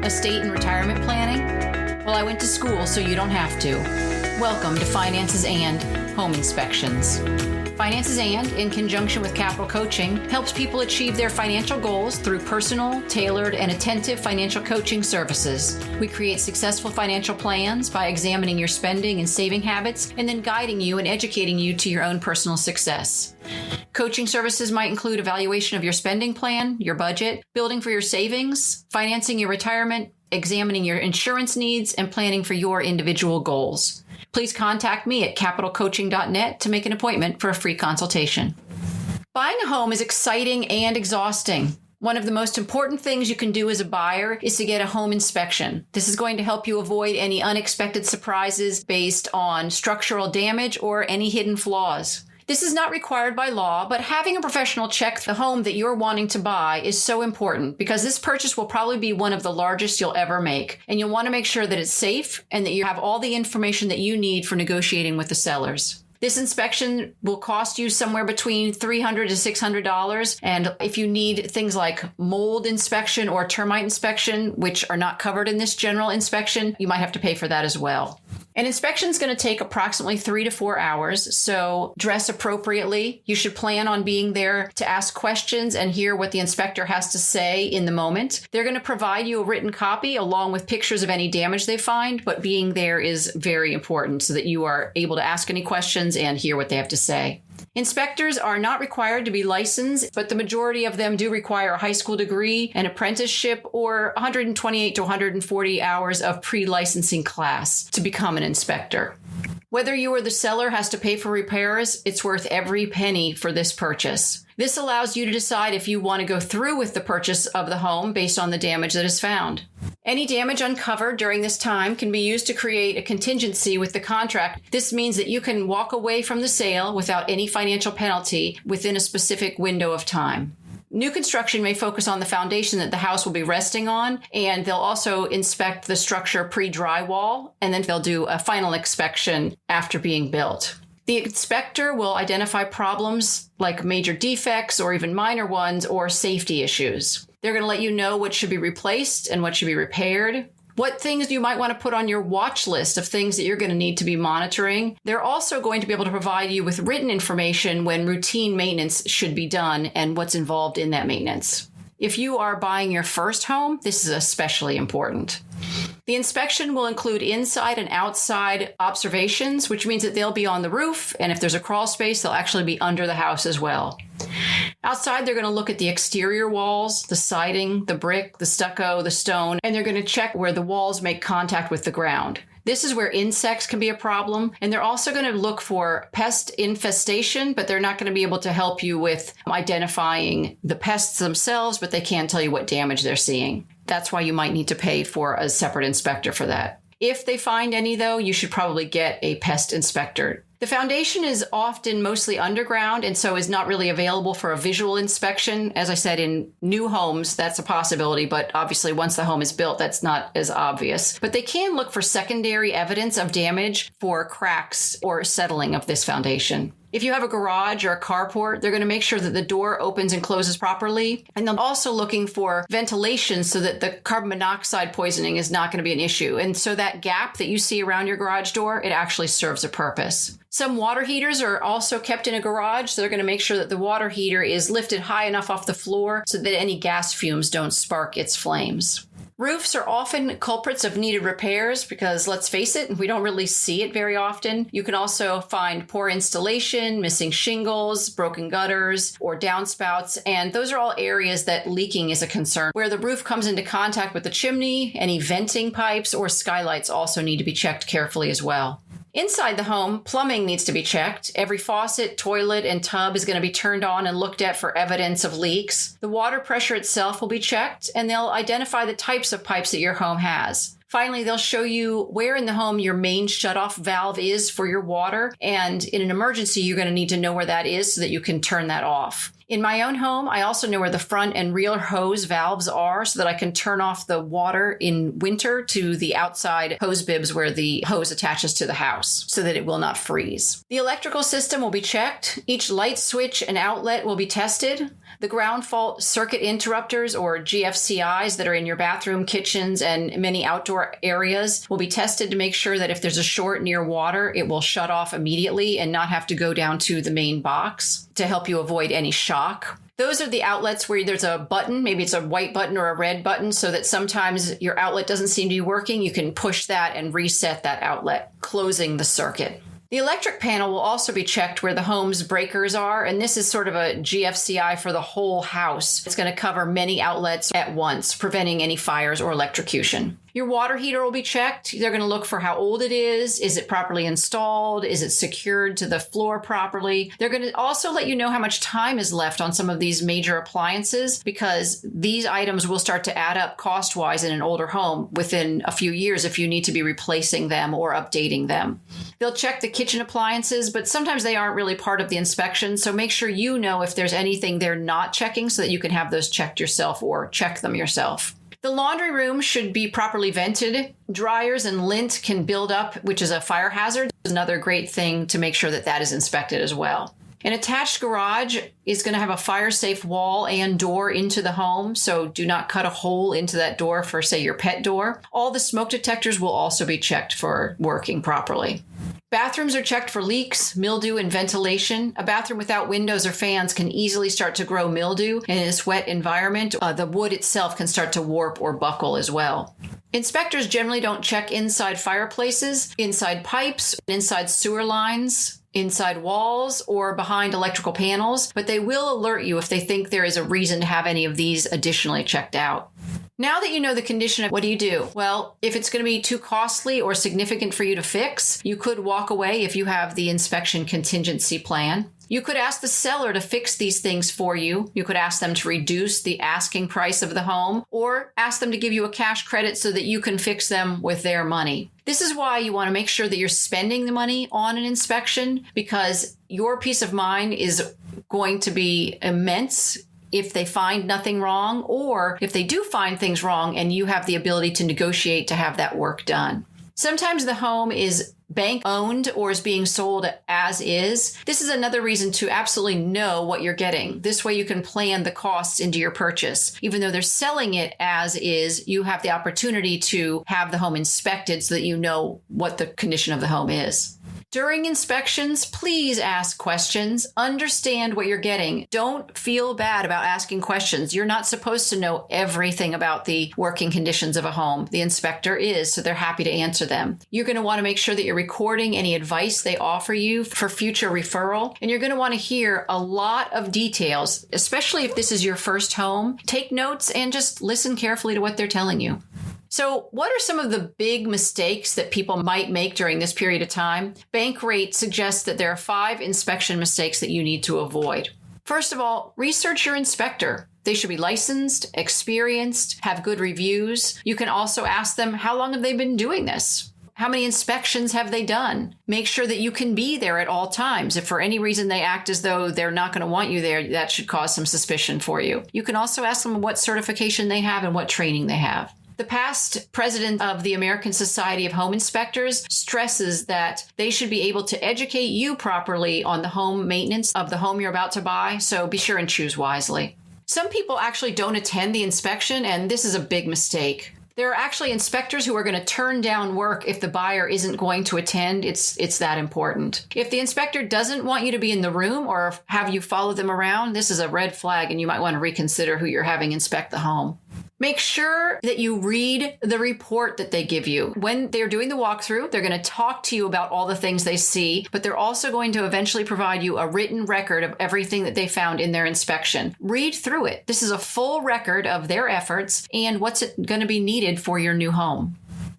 Estate and retirement planning? Well, I went to school so you don't have to. Welcome to Finances and Home Inspections. Finances and, in conjunction with Capital Coaching, helps people achieve their financial goals through personal, tailored, and attentive financial coaching services. We create successful financial plans by examining your spending and saving habits and then guiding you and educating you to your own personal success. Coaching services might include evaluation of your spending plan, your budget, building for your savings, financing your retirement, examining your insurance needs, and planning for your individual goals. Please contact me at capitalcoaching.net to make an appointment for a free consultation. Buying a home is exciting and exhausting. One of the most important things you can do as a buyer is to get a home inspection. This is going to help you avoid any unexpected surprises based on structural damage or any hidden flaws. This is not required by law, but having a professional check the home that you're wanting to buy is so important because this purchase will probably be one of the largest you'll ever make. And you'll want to make sure that it's safe and that you have all the information that you need for negotiating with the sellers. This inspection will cost you somewhere between $300 to $600. And if you need things like mold inspection or termite inspection, which are not covered in this general inspection, you might have to pay for that as well. An inspection is going to take approximately 3 to 4 hours, so dress appropriately. You should plan on being there to ask questions and hear what the inspector has to say in the moment. They're going to provide you a written copy along with pictures of any damage they find, but being there is very important so that you are able to ask any questions and hear what they have to say. Inspectors are not required to be licensed, but the majority of them do require a high school degree, an apprenticeship, or 128 to 140 hours of pre-licensing class to become an inspector. Whether you or the seller has to pay for repairs, it's worth every penny for this purchase. This allows you to decide if you want to go through with the purchase of the home based on the damage that is found. Any damage uncovered during this time can be used to create a contingency with the contract. This means that you can walk away from the sale without any financial penalty within a specific window of time. New construction may focus on the foundation that the house will be resting on, and they'll also inspect the structure pre-drywall, and then they'll do a final inspection after being built. The inspector will identify problems like major defects or even minor ones or safety issues. They're going to let you know what should be replaced and what should be repaired, what things you might want to put on your watch list of things that you're going to need to be monitoring. They're also going to be able to provide you with written information when routine maintenance should be done and what's involved in that maintenance. If you are buying your first home, this is especially important. The inspection will include inside and outside observations, which means that they'll be on the roof, and if there's a crawl space, they'll actually be under the house as well. Outside, they're going to look at the exterior walls, the siding, the brick, the stucco, the stone, and they're going to check where the walls make contact with the ground. This is where insects can be a problem, and they're also going to look for pest infestation, but they're not going to be able to help you with identifying the pests themselves, but they can tell you what damage they're seeing. That's why you might need to pay for a separate inspector for that. If they find any, though, you should probably get a pest inspector. The foundation is often mostly underground and so is not really available for a visual inspection. As I said, in new homes, that's a possibility, but obviously once the home is built, that's not as obvious. But they can look for secondary evidence of damage for cracks or settling of this foundation. If you have a garage or a carport, they're going to make sure that the door opens and closes properly. And they're also looking for ventilation so that the carbon monoxide poisoning is not going to be an issue. And so that gap that you see around your garage door, it actually serves a purpose. Some water heaters are also kept in a garage, so they're going to make sure that the water heater is lifted high enough off the floor so that any gas fumes don't spark its flames. Roofs are often culprits of needed repairs because, let's face it, we don't really see it very often. You can also find poor installation, missing shingles, broken gutters, or downspouts, and those are all areas that leaking is a concern. Where the roof comes into contact with the chimney, any venting pipes or skylights also need to be checked carefully as well. Inside the home, plumbing needs to be checked. Every faucet, toilet, and tub is going to be turned on and looked at for evidence of leaks. The water pressure itself will be checked, and they'll identify the types of pipes that your home has. Finally, they'll show you where in the home your main shutoff valve is for your water, and in an emergency, you're going to need to know where that is so that you can turn that off. In my own home, I also know where the front and rear hose valves are so that I can turn off the water in winter to the outside hose bibs where the hose attaches to the house so that it will not freeze. The electrical system will be checked. Each light switch and outlet will be tested. The ground fault circuit interrupters, or GFCIs, that are in your bathroom, kitchens, and many outdoor areas will be tested to make sure that if there's a short near water, it will shut off immediately and not have to go down to the main box to help you avoid any shock. Those are the outlets where there's a button, maybe it's a white button or a red button, so that sometimes your outlet doesn't seem to be working. You can push that and reset that outlet, closing the circuit. The electric panel will also be checked where the home's breakers are, and this is sort of a GFCI for the whole house. It's going to cover many outlets at once, preventing any fires or electrocution. Your water heater will be checked. They're going to look for how old it is. Is it properly installed? Is it secured to the floor properly? They're going to also let you know how much time is left on some of these major appliances, because these items will start to add up cost-wise in an older home within a few years if you need to be replacing them or updating them. They'll check the kitchen appliances, but sometimes they aren't really part of the inspection, so make sure you know if there's anything they're not checking so that you can have those checked yourself or check them yourself. The laundry room should be properly vented. Dryers and lint can build up, which is a fire hazard. Another great thing to make sure that that is inspected as well. An attached garage is going to have a fire-safe wall and door into the home, so do not cut a hole into that door for, say, your pet door. All the smoke detectors will also be checked for working properly. Bathrooms are checked for leaks, mildew, and ventilation. A bathroom without windows or fans can easily start to grow mildew, and in this wet environment, the wood itself can start to warp or buckle as well. Inspectors generally don't check inside fireplaces, inside pipes, inside sewer lines, inside walls, or behind electrical panels, but they will alert you if they think there is a reason to have any of these additionally checked out. Now that you know the condition, what do? Well, if it's going to be too costly or significant for you to fix, you could walk away if you have the inspection contingency plan. You could ask the seller to fix these things for you. You could ask them to reduce the asking price of the home, or ask them to give you a cash credit so that you can fix them with their money. This is why you want to make sure that you're spending the money on an inspection, because your peace of mind is going to be immense if they find nothing wrong, or if they do find things wrong and you have the ability to negotiate to have that work done. Sometimes the home is bank owned or is being sold as is. This is another reason to absolutely know what you're getting. This way you can plan the costs into your purchase. Even though they're selling it as is, you have the opportunity to have the home inspected so that you know what the condition of the home is. During inspections, please ask questions. Understand what you're getting. Don't feel bad about asking questions. You're not supposed to know everything about the working conditions of a home. The inspector is, so they're happy to answer them. You're going to want to make sure that you're recording any advice they offer you for future referral. And you're going to want to hear a lot of details, especially if this is your first home. Take notes and just listen carefully to what they're telling you. So what are some of the big mistakes that people might make during this period of time? Bankrate suggests that there are 5 inspection mistakes that you need to avoid. First of all, research your inspector. They should be licensed, experienced, have good reviews. You can also ask them, how long have they been doing this? How many inspections have they done? Make sure that you can be there at all times. If for any reason they act as though they're not going to want you there, that should cause some suspicion for you. You can also ask them what certification they have and what training they have. The past president of the American Society of Home Inspectors stresses that they should be able to educate you properly on the home maintenance of the home you're about to buy, so be sure and choose wisely. Some people actually don't attend the inspection, and this is a big mistake. There are actually inspectors who are going to turn down work if the buyer isn't going to attend. It's that important. If the inspector doesn't want you to be in the room or have you follow them around, this is a red flag, and you might want to reconsider who you're having inspect the home. Make sure that you read the report that they give you. When they're doing the walkthrough, they're going to talk to you about all the things they see, but they're also going to eventually provide you a written record of everything that they found in their inspection. Read through it. This is a full record of their efforts and what's going to be needed for your new home.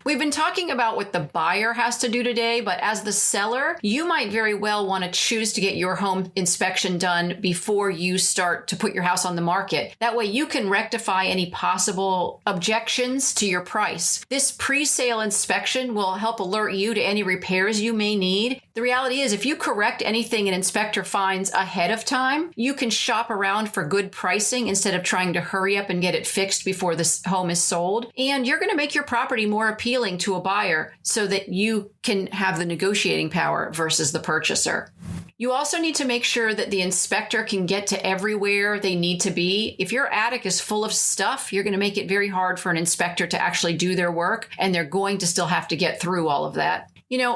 We've been talking about what the buyer has to do today, but as the seller, you might very well want to choose to get your home inspection done before you start to put your house on the market. That way you can rectify any possible objections to your price. This pre-sale inspection will help alert you to any repairs you may need. The reality is, if you correct anything an inspector finds ahead of time, you can shop around for good pricing instead of trying to hurry up and get it fixed before this home is sold. And you're going to make your property more appealing to a buyer so that you can have the negotiating power versus the purchaser. You also need to make sure that the inspector can get to everywhere they need to be. If your attic is full of stuff, you're going to make it very hard for an inspector to actually do their work, and they're going to still have to get through all of that.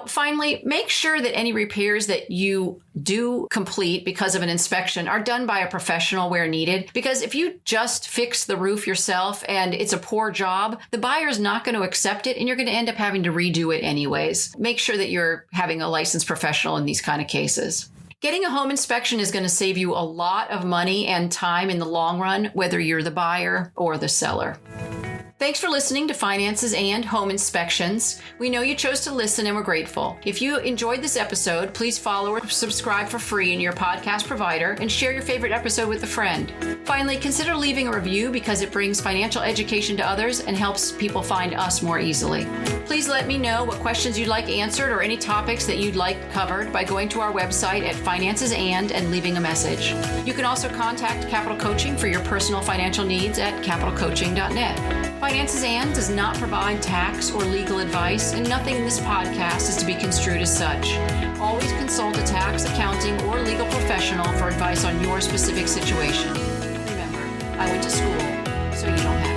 Finally, make sure that any repairs that you do complete because of an inspection are done by a professional where needed. Because if you just fix the roof yourself and it's a poor job, the buyer's not going to accept it and you're going to end up having to redo it anyways. Make sure that you're having a licensed professional in these kind of cases. Getting a home inspection is going to save you a lot of money and time in the long run, whether you're the buyer or the seller. Thanks for listening to Finances and Home Inspections. We know you chose to listen and we're grateful. If you enjoyed this episode, please follow or subscribe for free in your podcast provider and share your favorite episode with a friend. Finally, consider leaving a review because it brings financial education to others and helps people find us more easily. Please let me know what questions you'd like answered or any topics that you'd like covered by going to our website at Finances and leaving a message. You can also contact Capital Coaching for your personal financial needs at capitalcoaching.net. Finances and does not provide tax or legal advice, and nothing in this podcast is to be construed as such. Always consult a tax, accounting, or legal professional for advice on your specific situation. Remember, I went to school, so you don't have to.